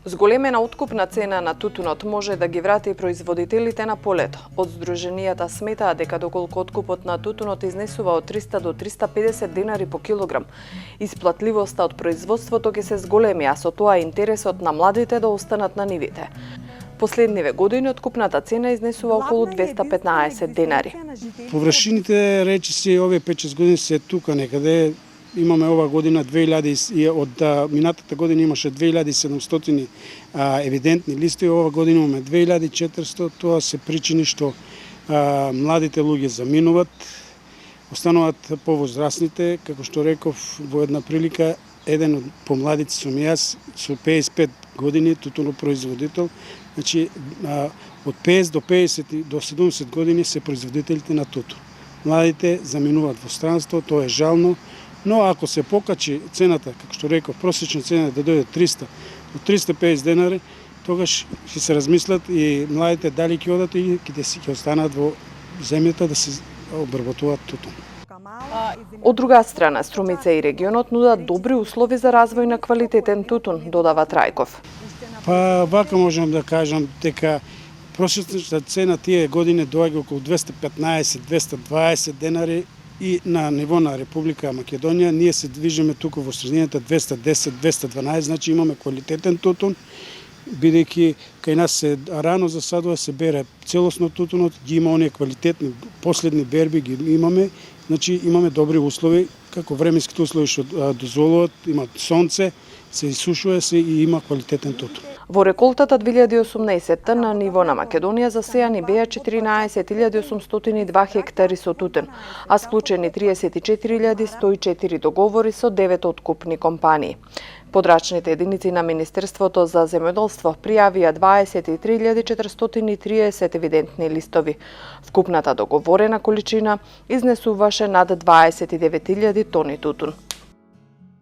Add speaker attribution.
Speaker 1: Зголемена откупна цена на тутунот може да ги врати производителите на полето. Од Сдруженијата сметаа дека доколку откупот на тутунот изнесува од 300 до 350 денари по килограм, исплатливоста од производството ќе се зголеми, а со тоа интересот на младите да останат на нивите. Последниве години откупната цена изнесува околу 215 денари.
Speaker 2: Површините речиси овие 5-6 години се тука некаде. Имаме ова година 2000 од минатата година имаше 2700 евидентни листови, ова година имаме 2400. Тоа се причини што младите луѓе заминуваат, остануваат повозрасните, како што реков во една прилика, еден од помладите сум јас со 55 години тутунопроизводител. Значи од 50 до 50 до 70 години се производителите на тутун. Младите заминуваат во странство, тоа е жално. Но ако се покачи цената, како што реков, просечна цена да дојде 300 до 350 денари, тогаш ќе се размислат и младите дали ќе одат и ќе останат во земјата да се обработуваат тутун.
Speaker 1: Од друга страна, Струмица и регионот нудат добри услови за развој на квалитетен тутун, додава Трајков.
Speaker 2: Па вака можам да кажам дека просечната цена тие години доаѓа околу 215-220 денари. И на ниво на Република Македонија ние се движиме туку во средината 210-212, значи имаме квалитетен тутун, бидејќи кај нас се рано засадува, се бере целосно тутунот, ги има оние квалитетни последни берби, ги имаме, значи имаме добри услови, како временските услови што дозволуваат, има сонце, се исушува се и има квалитетен тутун.
Speaker 1: Во реколтата 2018 на ниво на Македонија засејани беа 14.802 хектари со тутун, а склучени 34.104 договори со 9 откупни компании. Подрачните единици на Министерството за земјоделство пријавија 23.430 евидентни листови. Вкупната договорена количина изнесуваше над 29.000 тони тутун.